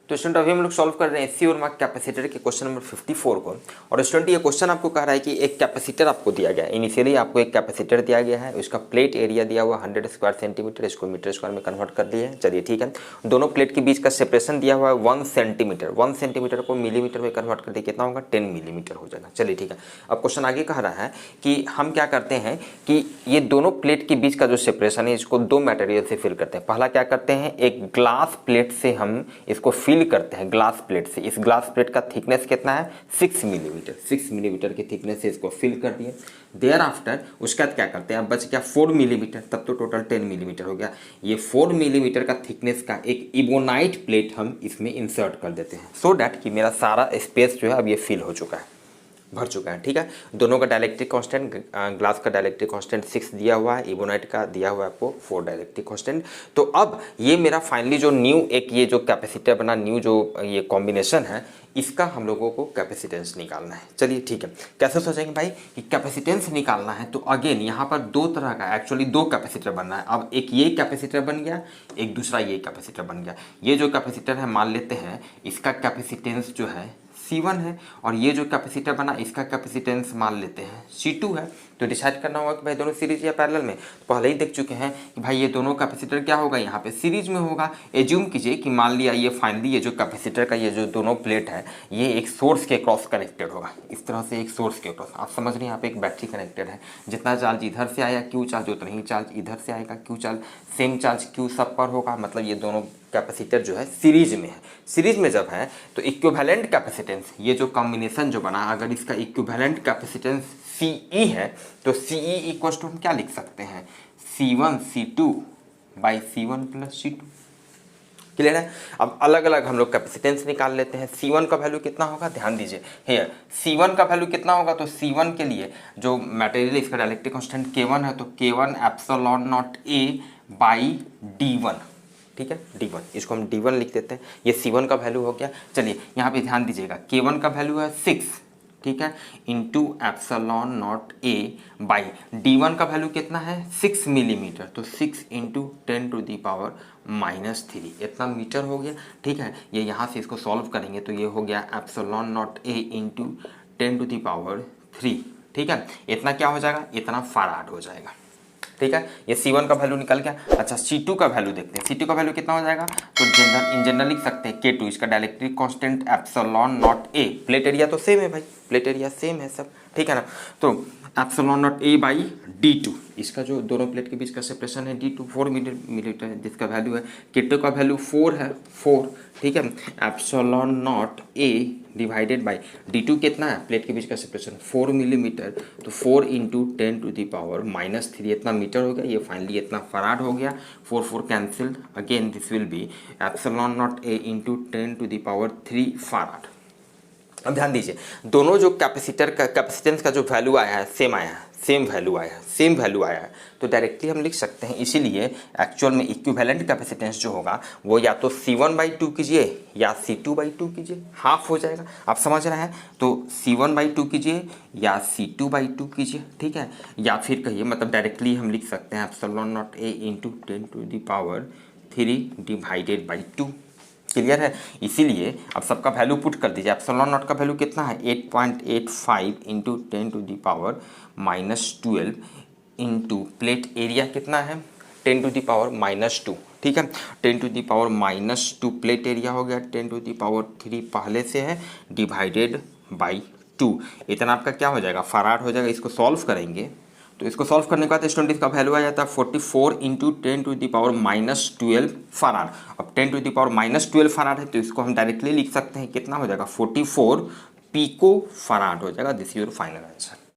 तो स्टूडेंट अभी हम लोग सॉल्व कर रहे हैं एससी और मार्क कैपेसिटर के क्वेश्चन नंबर 54 को। और स्टूडेंट ये क्वेश्चन आपको कह रहा है कि एक कैपेसिटर आपको दिया गया है, इनिशियली आपको एक कैपेसिटर दिया गया है, उसका प्लेट एरिया दिया हुआ 100 स्क्वायर सेंटीमीटर, इसको मीटर स्क्वायर में कन्वर्ट कर दिए हैं। चलिए ठीक है, दोनों प्लेट के बीच का सेपरेशन दिया हुआ है 1 सेंटीमीटर, 1 सेंटीमीटर को मिलीमीटर में कन्वर्ट कर दिए, कितना होगा 10 मिलीमीटर हो जाएगा। चलिए ठीक है, अब क्वेश्चन आगे कह रहा है कि हम क्या करते हैं कि ये दोनों प्लेट के बीच का जो सेपरेशन है इसको दो मटेरियल से फिल करते हैं। पहला क्या करते हैं, एक ग्लास प्लेट से हम इसको फिल करते हैं, ग्लास प्लेट से। इस ग्लास प्लेट का थिकनेस कितना है 6 मिलीमीटर, 6 मिलीमीटर की थिकनेस से इसको फिल कर दिए। देयर आफ्टर उसके बाद क्या करते हैं, अब बच गया 4 मिलीमीटर, तब तो टोटल 10 मिलीमीटर हो गया। ये 4 मिलीमीटर का थिकनेस का एक इबोनाइट प्लेट हम इसमें इंसर्ट कर देते हैं, सो डैट कि मेरा सारा स्पेस जो है अब ये फिल हो चुका है, भर चुका है। ठीक है, दोनों का डाइलेक्ट्रिक कांस्टेंट, ग्लास का डाइलेक्ट्रिक कांस्टेंट 6 दिया हुआ है, इबोनाइट का दिया हुआ है आपको 4 डाइलेक्ट्रिक कांस्टेंट। तो अब ये मेरा फाइनली जो न्यू एक ये जो कैपेसिटर बना, न्यू जो ये कॉम्बिनेशन है, इसका हम लोगों को कैपेसिटेंस निकालना है। चलिए ठीक है, कैसे सोचेंगे भाई कि कैपेसिटेंस निकालना है, तो अगेन यहाँ पर दो तरह का एक्चुअली दो कैपेसिटर बनना है। अब एक ये कैपेसिटर बन गया, एक दूसरा ये कैपेसिटर बन गया। ये जो कैपेसिटर है मान लेते हैं इसका कैपेसिटेंस जो है C1 है, और ये जो कैपेसिटर बना इसका कैपेसिटेंस मान लेते हैं C2 है। तो डिसाइड करना होगा कि भाई दोनों सीरीज या पैरेलल में। तो पहले ही देख चुके हैं कि भाई ये दोनों कैपेसिटर क्या होगा, यहाँ पे सीरीज में होगा। एज्यूम कीजिए कि मान लिया ये फाइनली ये जो कैपेसिटर का ये जो दोनों प्लेट है ये एक सोर्स के क्रॉस कनेक्टेड होगा, इस तरह से एक सोर्स के क्रॉस। आप समझ रहे हैं, यहाँ पे एक बैटरी कनेक्टेड है, जितना चार्ज इधर से आया क्यू चार्ज उतना ही चार्ज इधर से आएगा, Q charge same charge Q सब पर होगा। मतलब ये दोनों कैपेसिटर जो है सीरीज में है। सीरीज में जब है तो इक्विवेलेंट कैपेसिटेंस, ये जो कॉम्बिनेशन जो बना, अगर इसका इक्विवेलेंट कैपेसिटेंस CE है तो CE इक्वल टू हम क्या लिख सकते हैं, C1 C2 by C1 plus C2। Clear है। अब अलग अलग हम लोग कैपेसिटेंस निकाल लेते हैं। C1 का वैल्यू कितना होगा, ध्यान दीजिए हियर, C1 का वैल्यू कितना होगा, तो C1 के लिए जो मटेरियल इसका डाइलेक्ट्रिक कांस्टेंट K1 है, तो K1 epsilon not A by D1। ठीक है, D1, इसको हम D1 लिख देते हैं। ये C1 का वैल्यू हो गया। चलिए यहाँ पे ध्यान दीजिएगा, K1 का वैल्यू है 6, ठीक है, into epsilon not A by D1 का वैल्यू कितना है 6 मिलीमीटर, तो 6 इंटू 10 टू दी पावर -3, इतना मीटर हो गया। ठीक है, ये यहाँ से इसको सॉल्व करेंगे तो ये हो गया epsilon not A into 10 to the power 3। ठीक है, इतना क्या हो जाएगा, इतना फराड हो जाएगा। ठीक है, ये C1 का वैल्यू निकल गया। अच्छा C2 का वैल्यू देखते हैं, C2 का वैल्यू कितना हो जाएगा, तो इन जनरल लिख सकते हैं K2, इसका dielectric constant epsilon not A, plate area तो सेम है भाई, प्लेट एरिया सेम है सब, ठीक है ना। तो epsilon not A by D2, इसका जो दोनों प्लेट के बीच का सेपरेशन है D2 4 मिलीमीटर है, जिसका वैल्यू है K2 का वैल्यू 4 है, 4। ठीक है, epsilon not A divided by D2 कितना है, प्लेट के बीच का सेपरेशन 4 मिलीमीटर, तो 4 इंटू 10 टू दी पावर -3, इतना मीटर हो गया। ये फाइनली इतना फराड हो गया, 4 4 cancelled, again this will be epsilon not A into 10 to the power 3 farad. अब ध्यान दीजिए, दोनों जो कैपेसिटर का कैपेसिटेंस का जो वैल्यू आया है सेम आया है, सेम वैल्यू आया है, सेम वैल्यू आया है, तो डायरेक्टली हम लिख सकते हैं। इसीलिए एक्चुअल में इक्विवेलेंट कैपेसिटेंस जो होगा वो या तो C1/2 कीजिए या C2/2 कीजिए, हाफ हो जाएगा। आप समझ रहे हैं, तो C1/2 कीजिए या C2/2 कीजिए, ठीक है, या फिर कहिए मतलब डायरेक्टली हम लिख सकते हैं epsilon not A into 10 to the power 3 divided by 2। Clear है, इसीलिए अब सबका वैल्यू पुट कर दीजिए। एप्सिलॉन नॉट का वैल्यू कितना है 8.85 into 10 to the power -12 into plate area कितना है 10 टू दी पावर -2। ठीक है, 10 to the power -2 plate area हो गया, 10 टू दी पावर 3 पहले से है, डिवाइडेड बाई 2। इतना आपका क्या हो जाएगा, फराड हो जाएगा। इसको सॉल्व करेंगे तो इसको सॉल्व करने के बाद स्टूडेंट इसका वैल्यू आ जाता है 44 into 10 to the power -12 farad. अब 10 टू दी पावर -12 फराड है, तो इसको हम डायरेक्टली लिख सकते हैं, कितना हो जाएगा 44 पिको फराड हो जाएगा। This is your final answer.